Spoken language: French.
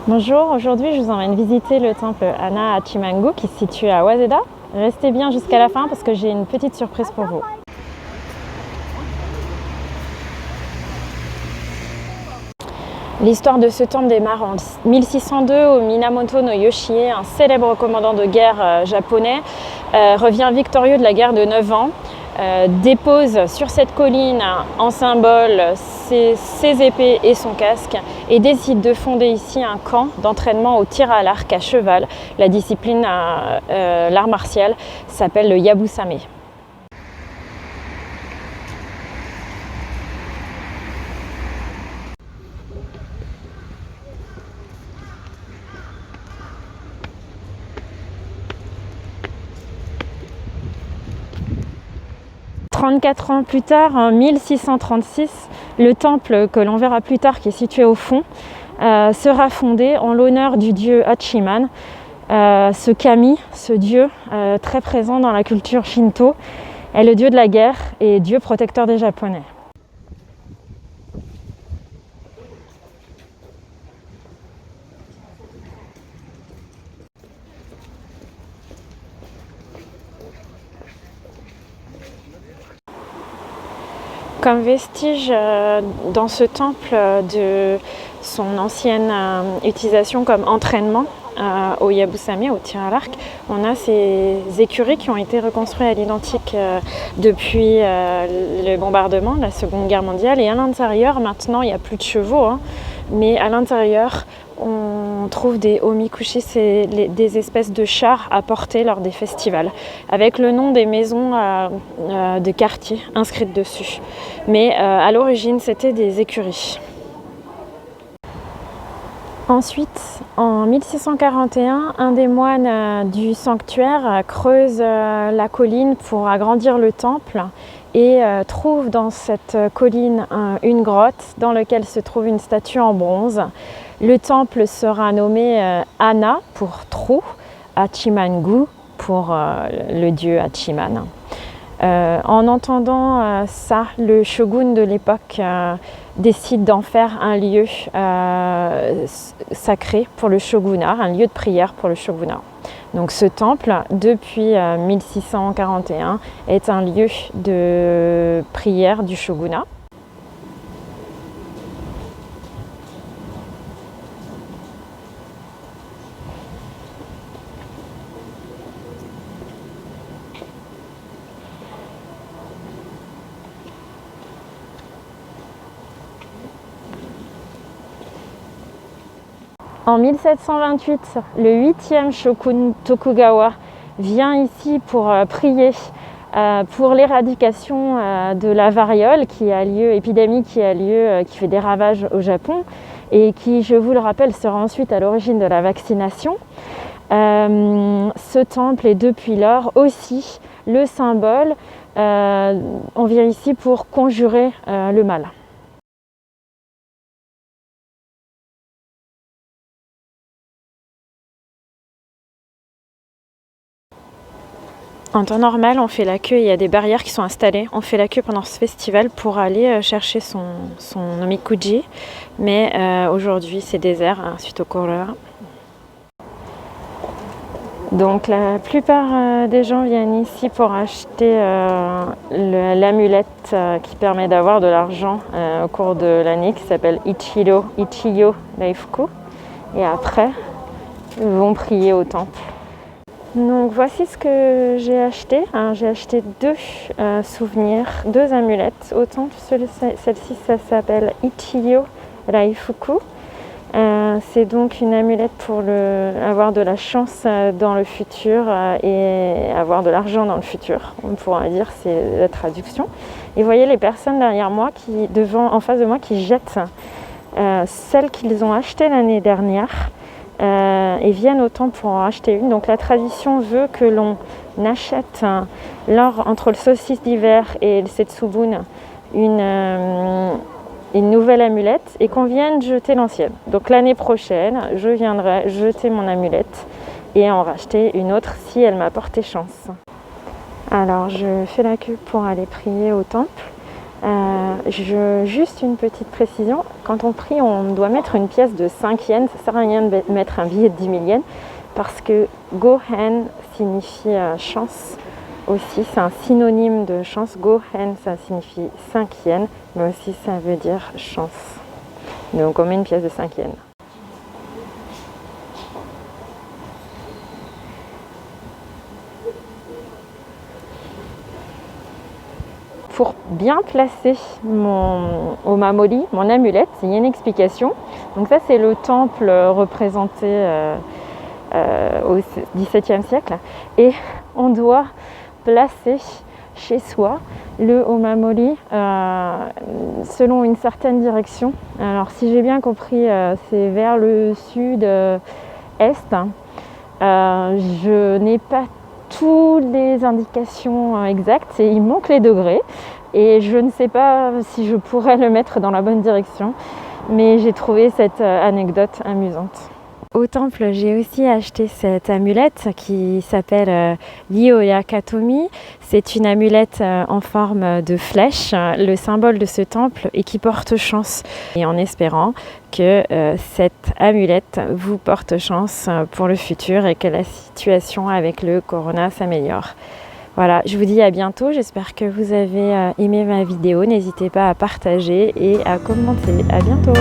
Bonjour, aujourd'hui je vous emmène visiter le temple Anna à Chimangu qui se situe à Waseda. Restez bien jusqu'à la fin parce que j'ai une petite surprise pour vous. L'histoire de ce temple démarre en 1602 où Minamoto no Yoshie, un célèbre commandant de guerre japonais, revient victorieux de la guerre de 9 ans, dépose sur cette colline en symbole ses épées et son casque et décide de fonder ici un camp d'entraînement au tir à l'arc à cheval. La discipline, l'art martial, s'appelle le Yabusame. « 34 ans plus tard, en 1636, le temple que l'on verra plus tard, qui est situé au fond, sera fondé en l'honneur du dieu Hachiman. Ce kami, ce dieu très présent dans la culture shinto, est le dieu de la guerre et dieu protecteur des Japonais. Comme vestige dans ce temple de son ancienne utilisation comme entraînement au Yabusame, au tir à l'arc, on a ces écuries qui ont été reconstruites à l'identique depuis le bombardement de la Seconde Guerre mondiale. Et à l'intérieur, maintenant, il n'y a plus de chevaux, mais à l'intérieur, on trouve des omikushi, c'est des espèces de chars à porter lors des festivals, avec le nom des maisons de quartier inscrites dessus. Mais à l'origine, c'était des écuries. Ensuite, en 1641, un des moines du sanctuaire creuse la colline pour agrandir le temple et trouve dans cette colline une grotte dans laquelle se trouve une statue en bronze. Le temple sera nommé Anna pour trou, Hachimangu pour le dieu Hachiman. En entendant ça, le shogun de l'époque décide d'en faire un lieu sacré pour le shogunat, un lieu de prière pour le shogunat. Donc ce temple, depuis 1641, est un lieu de prière du shogunat. En 1728, le 8e shogun Tokugawa vient ici pour prier pour l'éradication de la variole épidémie qui a lieu, qui fait des ravages au Japon et qui, je vous le rappelle, sera ensuite à l'origine de la vaccination. Ce temple est depuis lors aussi le symbole. On vient ici pour conjurer le mal. En temps normal, on fait la queue, il y a des barrières qui sont installées. On fait la queue pendant ce festival pour aller chercher son omikuji. Mais aujourd'hui, c'est désert suite au choléra. Donc la plupart des gens viennent ici pour acheter l'amulette qui permet d'avoir de l'argent au cours de l'année, qui s'appelle Ichiyo Daifuku. Et après, ils vont prier au temple. Donc voici ce que j'ai acheté. J'ai acheté deux souvenirs, deux amulettes au temple. Celle-ci, ça s'appelle Ichiyo Daifuku. C'est donc une amulette pour avoir de la chance dans le futur et avoir de l'argent dans le futur. On pourra dire, c'est la traduction. Et vous voyez les personnes derrière moi, en face de moi, qui jettent celles qu'ils ont achetées l'année dernière. Et viennent au temple pour en acheter une. Donc la tradition veut que l'on achète entre le solstice d'hiver et le Setsubun une nouvelle amulette et qu'on vienne jeter l'ancienne. Donc l'année prochaine, je viendrai jeter mon amulette et en racheter une autre si elle m'a porté chance. Alors je fais la queue pour aller prier au temple. Juste une petite précision, quand on prie, on doit mettre une pièce de 5 yens. Ça ne sert à rien de mettre un billet de 10 000 yens parce que Gohen signifie chance aussi. C'est un synonyme de chance. Gohen, ça signifie 5 yens, mais aussi ça veut dire chance. Donc on met une pièce de 5 yens. Pour bien placer mon omamori, mon amulette, il y a une explication. Donc ça, c'est le temple représenté au XVIIe siècle. Et on doit placer chez soi le omamori selon une certaine direction. Alors si j'ai bien compris, c'est vers le sud-est. Je n'ai pas toutes les indications exactes et il manque les degrés et je ne sais pas si je pourrais le mettre dans la bonne direction, mais j'ai trouvé cette anecdote amusante. Au temple, j'ai aussi acheté cette amulette qui s'appelle Lioya Katomi. C'est une amulette en forme de flèche, le symbole de ce temple et qui porte chance. Et en espérant que cette amulette vous porte chance pour le futur et que la situation avec le corona s'améliore. Voilà, je vous dis à bientôt. J'espère que vous avez aimé ma vidéo. N'hésitez pas à partager et à commenter. À bientôt!